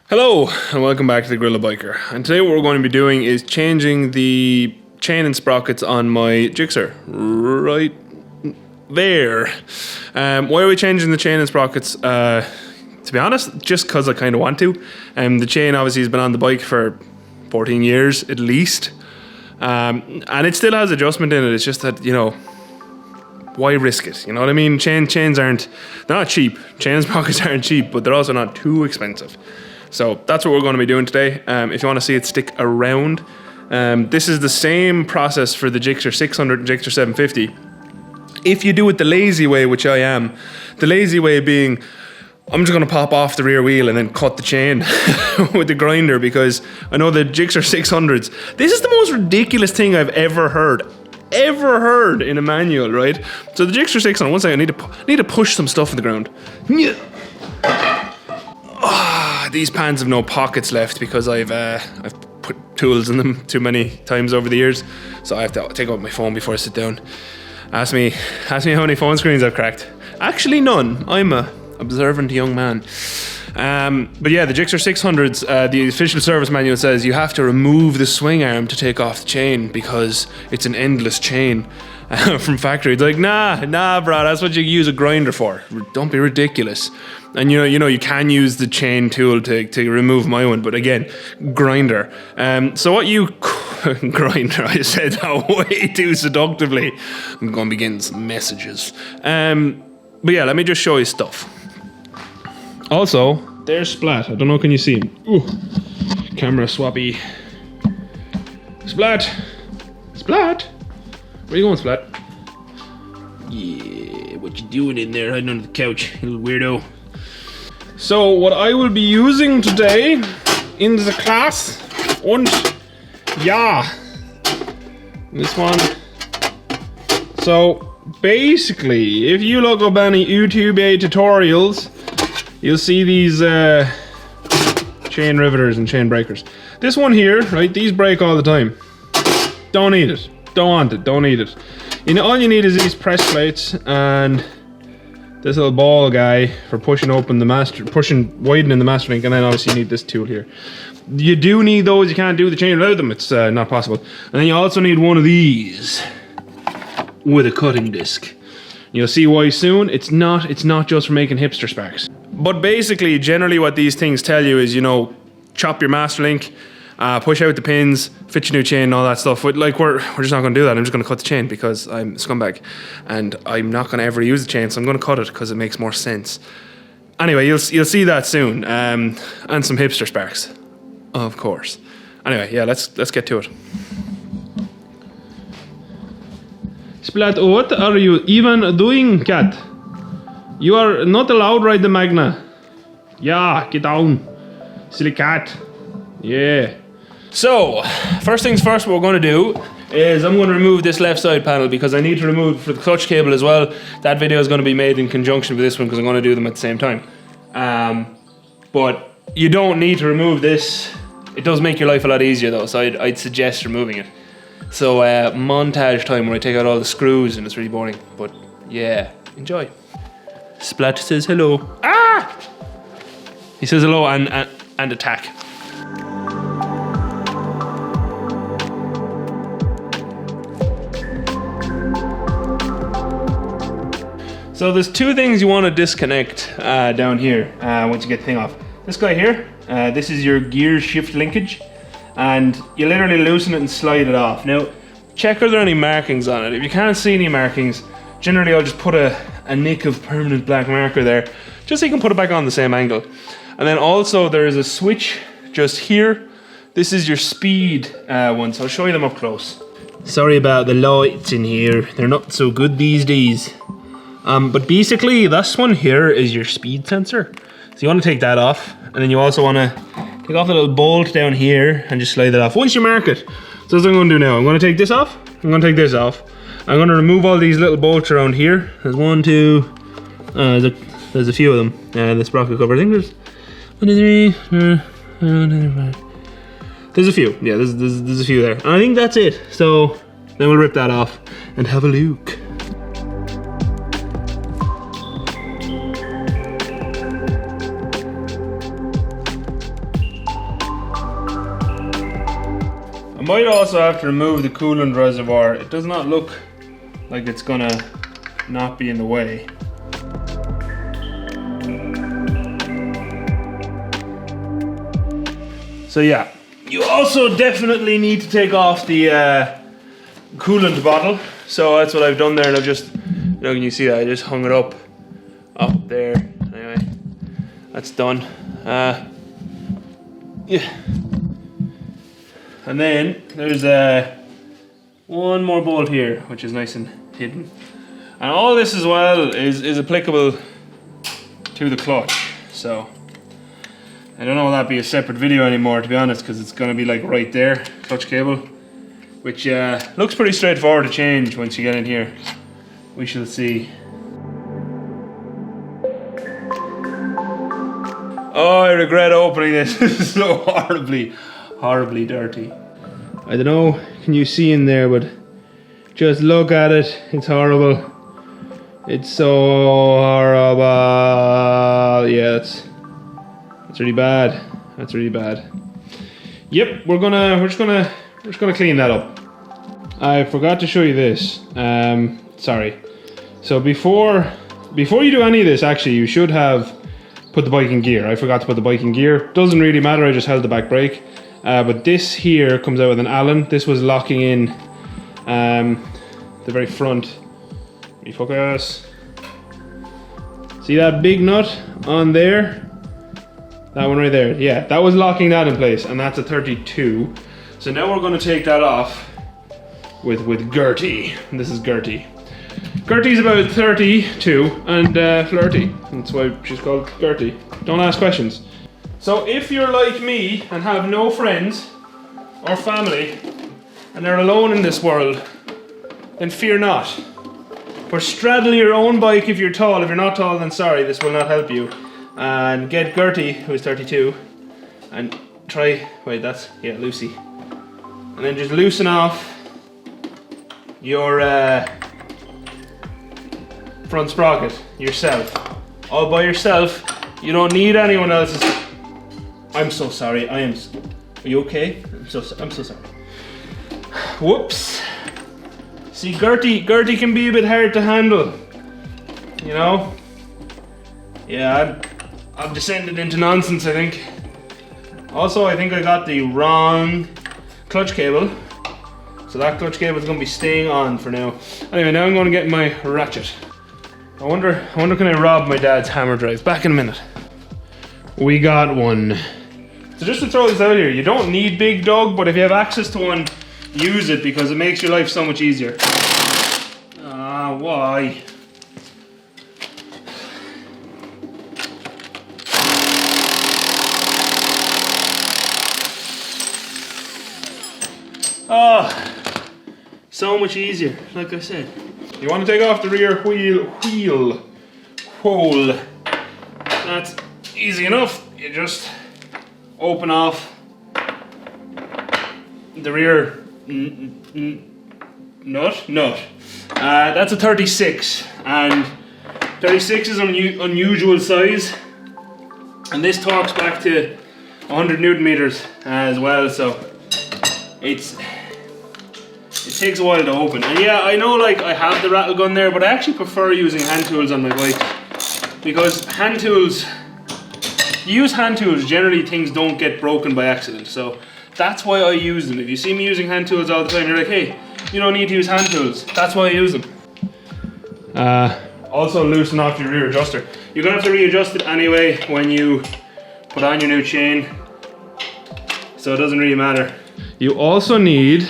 Hello and welcome back to the GorillaBiker, and today what we're going to be doing is changing the chain and sprockets on my Gixxer right there. Why are we changing the chain and sprockets? To be honest, just because I kind of want to. The chain obviously has been on the bike for 14 years at least, and it still has adjustment in it. It's just that, you know, why risk it? You know what I mean? Chains aren't, they're not cheap. Chain and sprockets aren't cheap, but they're also not too expensive. So that's what we're going to be doing today. If you want to see it, stick around. This is the same process for the Gixxer 600 and Gixxer 750. If you do it the lazy way, which I am, the lazy way being, I'm just going to pop off the rear wheel and then cut the chain with the grinder, because I know the Gixxer 600s, this is the most ridiculous thing I've ever heard in a manual, right? So the Gixxer 600, one second, I need to push some stuff in the ground. These pants have no pockets left because I've put tools in them too many times over the years, so I have to take out my phone before I sit down. Ask me how many phone screens I've cracked. Actually none. I'm a observant young man. But yeah, the Gixxer 600s, the official service manual says you have to remove the swing arm to take off the chain because it's an endless chain from factory. It's like, nah, bro, that's what you use a grinder for. Don't be ridiculous. And you know, you can use the chain tool to remove my one, but again, grinder. So what you grinder? I said that way too seductively. I'm going to be getting some messages. But yeah, let me just show you stuff. Also, there's Splat. I don't know, can you see him? Ooh, camera swappy. Splat. Where you going, Splat? Yeah, what you doing in there hiding under the couch, you little weirdo? So what I will be using today in the class, and yeah, this one. So basically, if you look up any YouTube tutorials, you'll see these chain riveters and chain breakers. This one here, right, these break all the time. Don't need it, don't want it, don't need it. You know, all you need is these press plates and this little ball guy for pushing open the widening the master link, and then obviously you need this tool here. You do need those, you can't do the chain without them, it's not possible. And then you also need one of these with a cutting disc. You'll see why soon. It's not just for making hipster sparks. But basically, generally what these things tell you is, you know, chop your master link, push out the pins, fit your new chain and all that stuff. But like we're just not going to do that. I'm just going to cut the chain because I'm a scumbag and I'm not going to ever use the chain, so I'm going to cut it because it makes more sense. Anyway, you'll see that soon, and some hipster sparks, of course. Anyway, yeah, let's get to it. Splat, what are you even doing, cat? You are not allowed to ride the Magna. Yeah, get down, silly cat. Yeah. So, first things first, what we're going to do is I'm going to remove this left side panel because I need to remove for the clutch cable as well. That video is going to be made in conjunction with this one because I'm going to do them at the same time. But you don't need to remove this. It does make your life a lot easier though, so I'd suggest removing it. So montage time where I take out all the screws and it's really boring. But yeah, enjoy. Splat says hello. Ah! He says hello and attack. So there's two things you want to disconnect down here once you get the thing off. This guy here, this is your gear shift linkage, and you literally loosen it and slide it off. Now, check are there any markings on it. If you can't see any markings, generally I'll just put a nick of permanent black marker there, just so you can put it back on the same angle. And then also there is a switch just here. This is your speed one, so I'll show you them up close. Sorry about the lights in here, they're not so good these days. But basically this one here is your speed sensor. So you want to take that off, and then you also want to take off the little bolt down here and just slide that off once you mark it. So that's what I'm going to do now. I'm going to take this off, I'm going to take this off. I'm going to remove all these little bolts around here. There's one, two, there's a few of them. The sprocket cover, I think there's 1, 2, 3, 4, 5. There's a few, yeah, there's a few there. And I think that's it. So then we'll rip that off and have a look. might also have to remove the coolant reservoir. It does not look like it's gonna not be in the way. So yeah, you also definitely need to take off the coolant bottle. So that's what I've done there, and I've just, you know, can you see that? I just hung it up there. Anyway, that's done. Yeah. And then there's one more bolt here, which is nice and hidden. And all this as well is applicable to the clutch. So I don't know if that'd be a separate video anymore, to be honest, because it's going to be like right there, clutch cable, which looks pretty straightforward to change once you get in here. We shall see. Oh, I regret opening this. This is so horribly dirty. I don't know, can you see in there, but just look at it. It's horrible. It's so horrible. Yeah, that's really bad. That's really bad. Yep, we're just gonna clean that up. I forgot to show you this. Sorry. So before you do any of this, actually, you should have put the bike in gear. I forgot to put the bike in gear. Doesn't really matter, I just held the back brake. But this here comes out with an Allen. This was locking in the very front. Refocus. See that big nut on there? That one right there. Yeah, that was locking that in place, and that's a 32. So now we're going to take that off with Gertie. And this is Gertie. Gertie's about 32 and flirty. That's why she's called Gertie. Don't ask questions. So if you're like me and have no friends or family and are alone in this world, then fear not. For straddle your own bike if you're tall. If you're not tall, then sorry, this will not help you. And get Gertie, who is 32, and try, wait, that's, yeah, Lucy. And then just loosen off your front sprocket yourself. All by yourself. You don't need anyone else's. I'm so sorry. Are you okay? I'm so sorry. Whoops. See, Gertie can be a bit hard to handle. You know? Yeah, I've descended into nonsense, I think. Also, I think I got the wrong clutch cable. So that clutch cable is going to be staying on for now. Anyway, now I'm going to get my ratchet. I wonder can I rob my dad's hammer drive? Back in a minute. We got one. So just to throw this out here, you don't need big dog, but if you have access to one, use it because it makes your life so much easier. Ah, why? Oh, so much easier, like I said. You want to take off the rear wheel hole. That's easy enough. You just open off the rear nut. That's a 36, and 36 is an unusual size, and this torques back to 100 Newton meters as well, so it takes a while to open. And yeah, I know, like, I have the rattle gun there, but I actually prefer using hand tools on my bike, because hand tools, you use hand tools, generally things don't get broken by accident, so that's why I use them. If you see me using hand tools all the time, you're like, hey, you don't need to use hand tools. That's why I use them. Also loosen off your rear adjuster. You're gonna have to readjust it anyway when you put on your new chain, so it doesn't really matter. You also need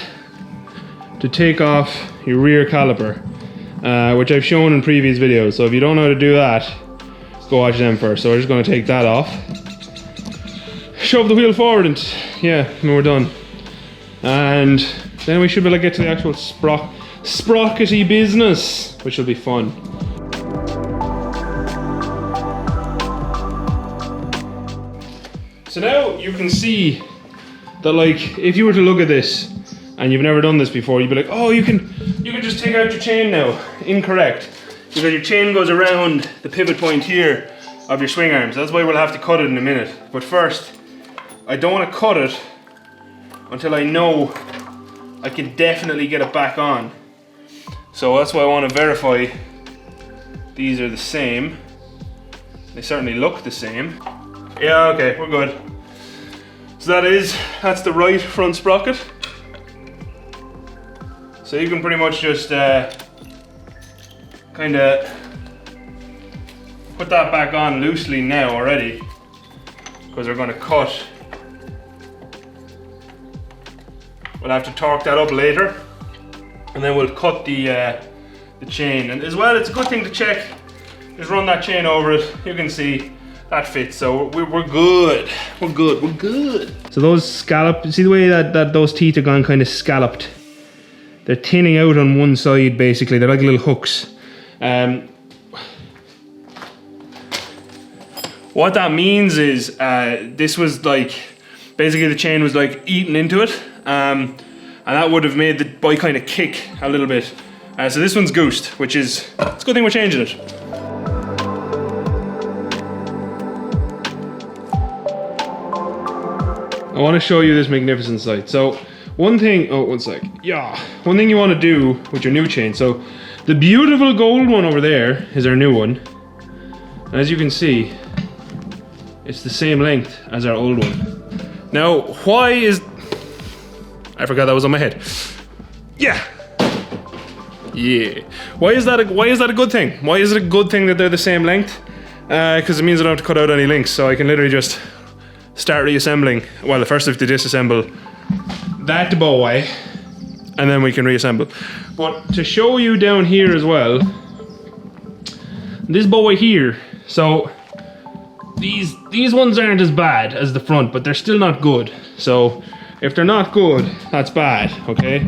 to take off your rear caliper, which I've shown in previous videos, so if you don't know how to do that, go watch them first. So we're just going to take that off, shove the wheel forward, and yeah, and we're done. And then we should be able to get to the actual sprockety business, which will be fun. So now you can see that, like, if you were to look at this and you've never done this before, you'd be like, oh, you can just take out your chain now. Incorrect. Because your chain goes around the pivot point here of your swing arms. That's why we'll have to cut it in a minute. But first, I don't want to cut it until I know I can definitely get it back on. So that's why I want to verify these are the same. They certainly look the same. Yeah, okay, we're good. So that's the right front sprocket. So you can pretty much just kind of put that back on loosely now already, because we're going to cut. We'll have to torque that up later, and then we'll cut the chain. And as well, it's a good thing to check. Just run that chain over it. You can see that fits. So we're good. We're good. We're good. So those scallop. See the way that those teeth are gone kind of scalloped. They're thinning out on one side basically. They're like little hooks. What that means is this was like, basically the chain was like eaten into it, and that would have made the bike kind of kick a little bit. So this one's goosed, which is, it's a good thing we're changing it. I want to show you this magnificent sight. So one thing, oh, one sec. Yeah, one thing you want to do with your new chain. So the beautiful gold one over there is our new one. And as you can see, it's the same length as our old one. Now, why is... I forgot that was on my head. Yeah. Yeah. Why is that a good thing? Why is it a good thing that they're the same length? Because it means I don't have to cut out any links, so I can literally just start reassembling. Well, first I have to disassemble that boy, and then we can reassemble. But to show you down here as well, this boy here, so these ones aren't as bad as the front, but they're still not good. So if they're not good, that's bad, okay?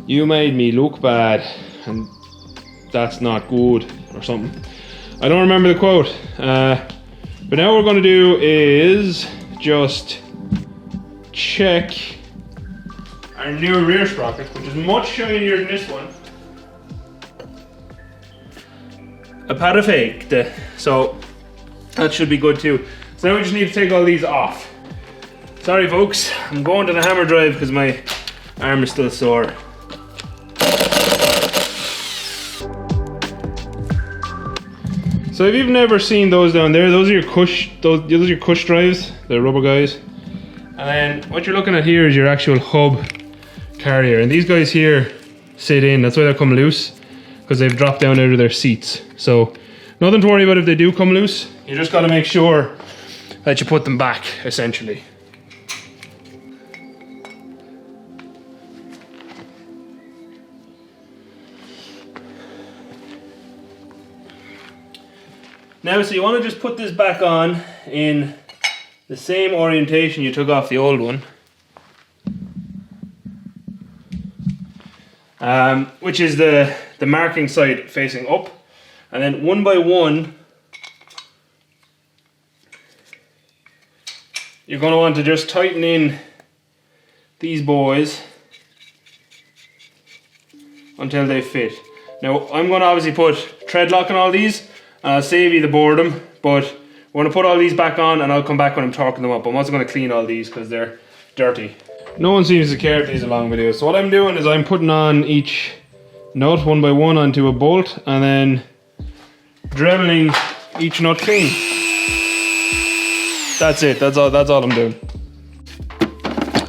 You made me look bad, and that's not good, or something. I don't remember the quote. But now what we're going to do is just check our new rear sprocket, which is much shinier than this one. A perfect. So that should be good too. So now we just need to take all these off. Sorry folks, I'm going to the hammer drive because my arm is still sore. So if you've never seen those down there, those are your cush drives, the rubber guys. And then what you're looking at here is your actual hub carrier. And these guys here sit in, that's why they come loose, because they've dropped down out of their seats. So nothing to worry about if they do come loose. You just got to make sure that you put them back, essentially. Now, so you want to just put this back on in the same orientation you took off the old one. Which is the marking side facing up. And then one by one, you're going to want to just tighten in these boys until they fit. Now, I'm going to obviously put tread lock on all these. I'll save you the boredom, but we're going to put all these back on and I'll come back when I'm torquing them up. I'm also going to clean all these because they're dirty. No one seems to care if these are long videos. So what I'm doing is I'm putting on each nut one by one onto a bolt and then dremeling each nut clean. That's it, that's all I'm doing.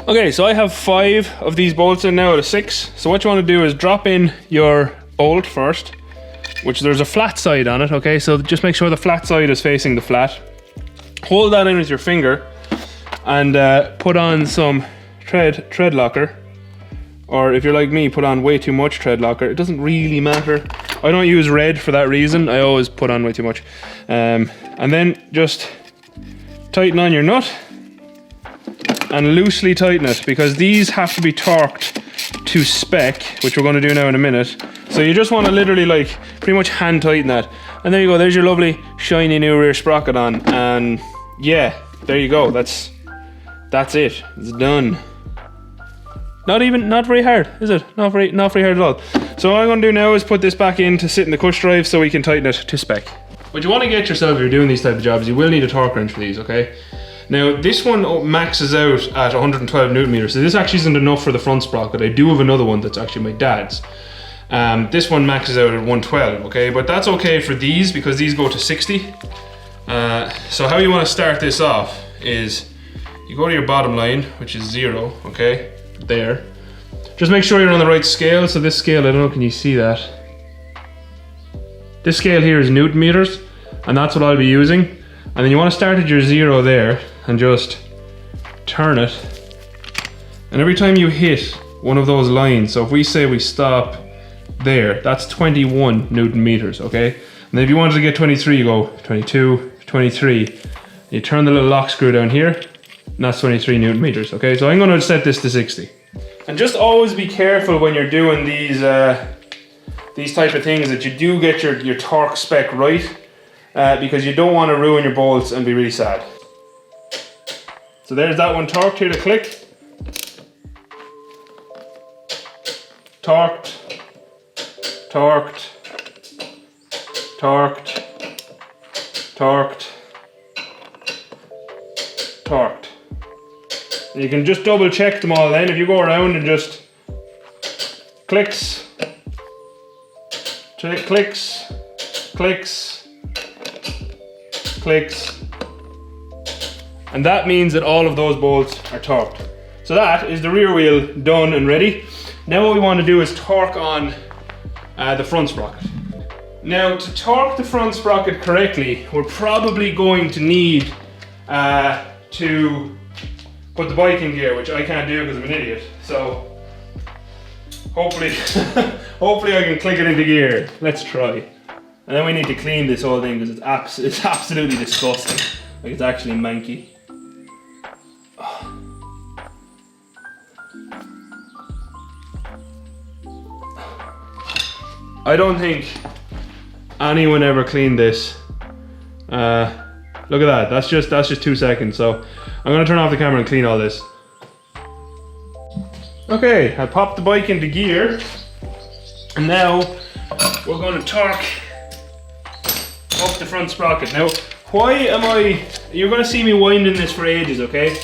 Okay, so I have 5 of these bolts in now out of 6. So what you want to do is drop in your bolt first, which there's a flat side on it, okay? So just make sure the flat side is facing the flat. Hold that in with your finger and put on some tread locker. Or if you're like me, put on way too much tread locker. It doesn't really matter. I don't use red for that reason. I always put on way too much. And then just tighten on your nut and loosely tighten it, because these have to be torqued to spec, which we're going to do now in a minute. So you just want to literally like pretty much hand tighten that, and there you go, there's your lovely shiny new rear sprocket on. And yeah, there you go, that's it, it's done. Not very hard, is it? Not very hard at all. So what I'm going to do now is put this back in to sit in the cush drive so we can tighten it to spec. What you want to get yourself if you're doing these type of jobs, you will need a torque wrench for these, okay? Now this one maxes out at 112 Newton meters, so this actually isn't enough for the front sprocket. I do have another one that's actually my dad's. This one maxes out at 112, okay? But that's okay for these because these go to 60. So how you want to start this off is you go to your bottom line, which is 0, okay? There. Just make sure you're on the right scale. So this scale, I don't know, can you see that? This scale here is Newton meters, and that's what I'll be using. And then you want to start at your 0 there and just turn it. And every time you hit one of those lines, so if we say we stop there, that's 21 Newton meters, okay? And then if you wanted to get 23, you go 22, 23. You turn the little lock screw down here, and that's 23 Newton meters, okay? So I'm going to set this to 60. And just always be careful when you're doing these type of things that you do get your torque spec right, because you don't want to ruin your bolts and be really sad. So there's that one torqued here to click. Torqued. Torqued. Torqued. Torqued. Torqued. And you can just double check them all then if you go around and just clicks, clicks, clicks, clicks, and that means that all of those bolts are torqued. So that is the rear wheel done and ready. Now what we want to do is torque on the front sprocket. Now to torque the front sprocket correctly, we're probably going to need to put the bike in gear, which I can't do because I'm an idiot. So hopefully, hopefully I can click it into gear. Let's try. And then we need to clean this whole thing because it's absolutely disgusting. Like it's actually manky. I don't think anyone ever cleaned this. Look at that. That's just 2 seconds. So I'm gonna turn off the camera and clean all this. Okay, I popped the bike into gear, and now we're going to torque up the front sprocket. Now, why am I? You're going to see me winding this for ages, okay?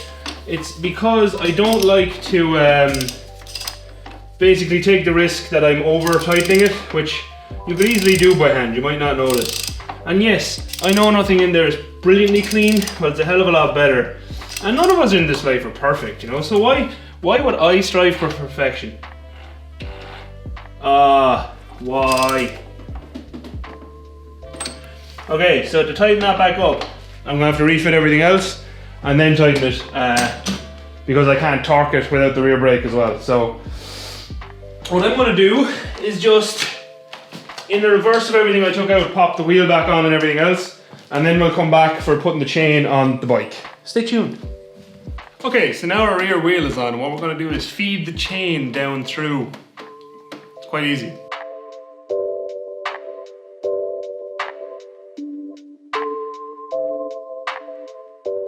It's because I don't like to basically take the risk that I'm over tightening it, which you could easily do by hand. You might not notice. And yes, I know nothing in there is brilliantly clean, but it's a hell of a lot better. And none of us in this life are perfect, you know, so why would I strive for perfection? Why? Okay, so to tighten that back up, I'm gonna have to refit everything else and then tighten it because I can't torque it without the rear brake as well. So what I'm gonna do is just, in the reverse of everything I took out, pop the wheel back on and everything else, and then we'll come back for putting the chain on the bike. Stay tuned. Okay, so now our rear wheel is on, and what we're going to do is feed the chain down through. It's quite easy.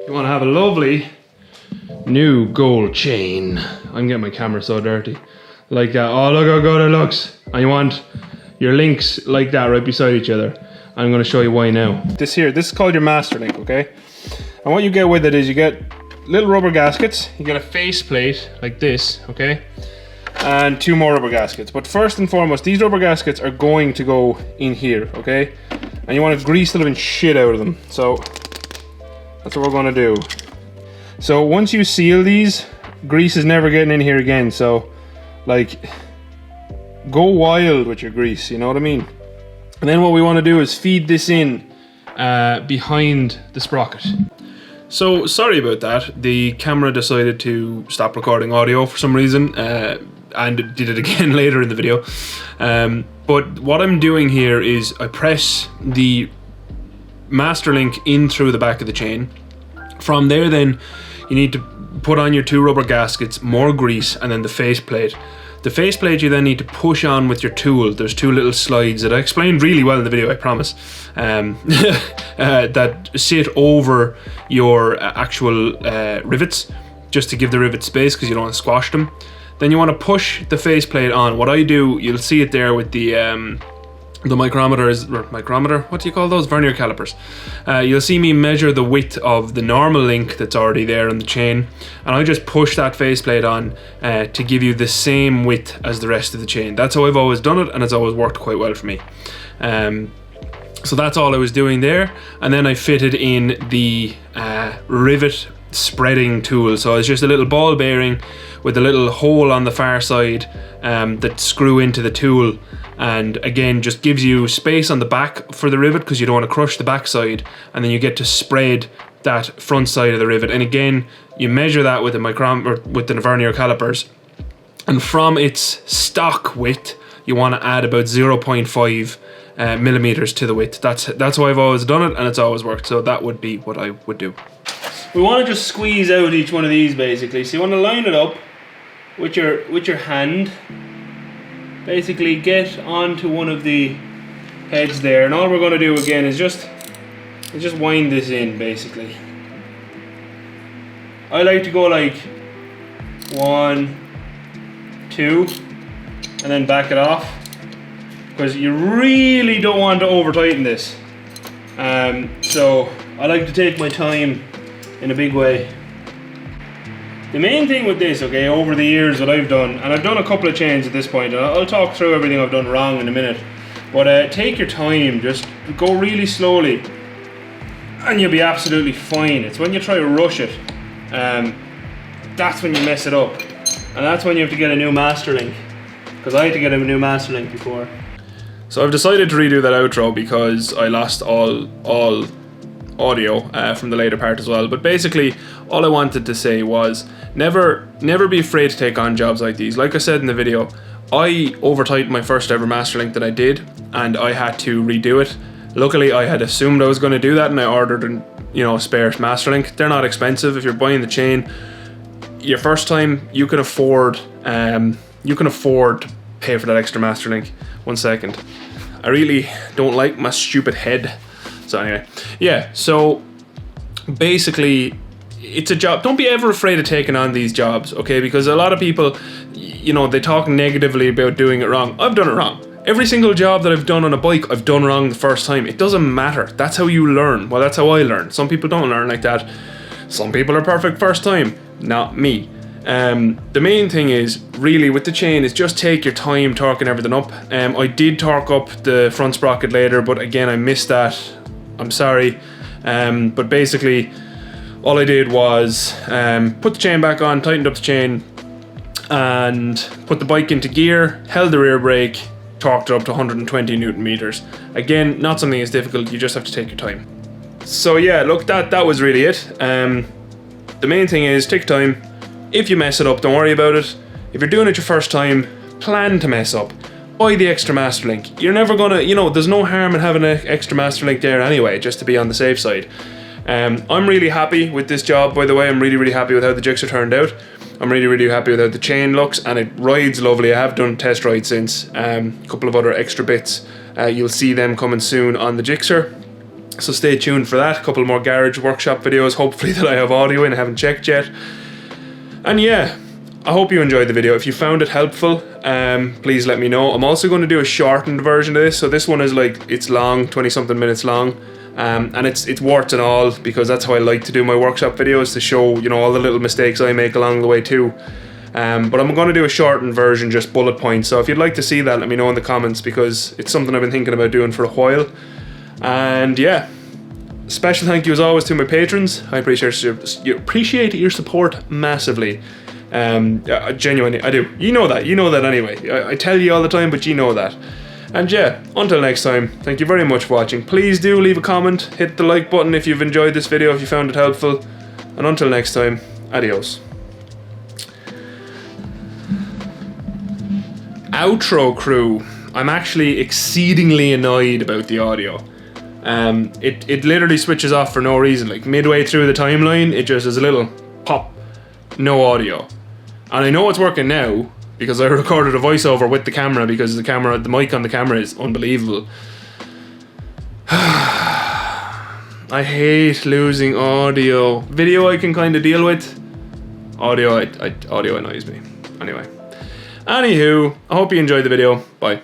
You want to have a lovely new gold chain. I'm getting my camera so dirty. Like that. Oh, look how good it looks. And you want your links like that right beside each other. I'm going to show you why now. This is called your master link, okay? And what you get with it is you get little rubber gaskets, you get a face plate like this, okay? And 2 more rubber gaskets. But first and foremost, these rubber gaskets are going to go in here, okay? And you want to grease the living shit out of them. So that's what we're going to do. So once you seal these, grease is never getting in here again. So like, go wild with your grease, you know what I mean? And then what we want to do is feed this in behind the sprocket. So sorry about that, the camera decided to stop recording audio for some reason, and it did it again later in the video. But what I'm doing here is I press the master link in through the back of the chain. From there then, you need to put on your 2 rubber gaskets, more grease, and then the face plate. The faceplate you then need to push on with your tool. There's 2 little slides that I explained really well in the video, I promise, that sit over your actual rivets, just to give the rivet space because you don't want to squash them. Then you want to push the faceplate on. What I do, you'll see it there with the the micrometer, what do you call those? Vernier calipers. You'll see me measure the width of the normal link that's already there on the chain, and I just push that faceplate on to give you the same width as the rest of the chain. That's how I've always done it, and it's always worked quite well for me. So that's all I was doing there, and then I fitted in the rivet spreading tool. So it's just a little ball bearing with a little hole on the far side that screw into the tool, and again just gives you space on the back for the rivet because you don't want to crush the back side, and then you get to spread that front side of the rivet. And again, you measure that with the micrometer, with the vernier calipers, and from its stock width you want to add about 0.5 millimeters to the width. That's how I've always done it, and it's always worked. So that would be what I would do. We want to just squeeze out each one of these basically. So you want to line it up with your hand. Basically get onto one of the heads there, and all we're going to do again is just wind this in basically. I like to go like 1, 2, and then back it off, because you really don't want to over tighten this. So I like to take my time in a big way. The main thing with this, okay, over the years that I've done, and I've done a couple of chains at this point, and I'll talk through everything I've done wrong in a minute, but take your time, just go really slowly, and you'll be absolutely fine. It's when you try to rush it, that's when you mess it up, and that's when you have to get a new master link, because I had to get a new master link before. So I've decided to redo that outro because I lost all audio from the later part as well. But basically all I wanted to say was never be afraid to take on jobs like these. Like I said in the video, I over tightened my first ever master link that I did, and I had to redo it. Luckily I had assumed I was going to do that, and I ordered a spare master link. They're not expensive. If you're buying the chain your first time, you can afford to pay for that extra master link. 1 second, I really don't like my stupid head. So anyway, yeah, so basically it's a job. Don't be ever afraid of taking on these jobs, okay? Because a lot of people, they talk negatively about doing it wrong. I've done it wrong. Every single job that I've done on a bike, I've done wrong the first time. It doesn't matter. That's how you learn. Well, that's how I learn. Some people don't learn like that. Some people are perfect first time. Not me. The main thing is, really, with the chain, is just take your time torquing everything up. I did torque up the front sprocket later, but again, I missed that. I'm sorry. But basically, all I did was put the chain back on, tightened up the chain, and put the bike into gear, held the rear brake, torqued it up to 120 Newton meters. Again, not something as difficult, you just have to take your time. So yeah, look, that was really it. The main thing is, take your time. If you mess it up, don't worry about it. If you're doing it your first time, plan to mess up. Buy the extra master link. You're never gonna, there's no harm in having an extra master link there anyway, just to be on the safe side. I'm really happy with this job, by the way. I'm really happy with how the Gixxer turned out. I'm really happy with how the chain looks, and it rides lovely. I have done test rides since. A couple of other extra bits. You'll see them coming soon on the Gixxer. So stay tuned for that. A couple more garage workshop videos, hopefully, that I have audio in. I haven't checked yet. And yeah, I hope you enjoyed the video. If you found it helpful, please let me know. I'm also going to do a shortened version of this. So this one is it's long, 20 something minutes long. And it's warts and all, because that's how I like to do my workshop videos, to show, all the little mistakes I make along the way too. But I'm going to do a shortened version, just bullet points. So if you'd like to see that, let me know in the comments, because it's something I've been thinking about doing for a while. And yeah, special thank you as always to my patrons. I appreciate your support massively. Genuinely, I do. You know that anyway. I tell you all the time, but you know that. And yeah, until next time, thank you very much for watching. Please do leave a comment, hit the like button if you've enjoyed this video, if you found it helpful. And until next time, adios. Outro crew. I'm actually exceedingly annoyed about the audio. It literally switches off for no reason. Like midway through the timeline, it just is a little pop, no audio. And I know it's working now because I recorded a voiceover with the camera, because the mic on the camera is unbelievable. I hate losing audio. Video I can kind of deal with. Audio annoys me. Anyway. Anywho, I hope you enjoyed the video. Bye.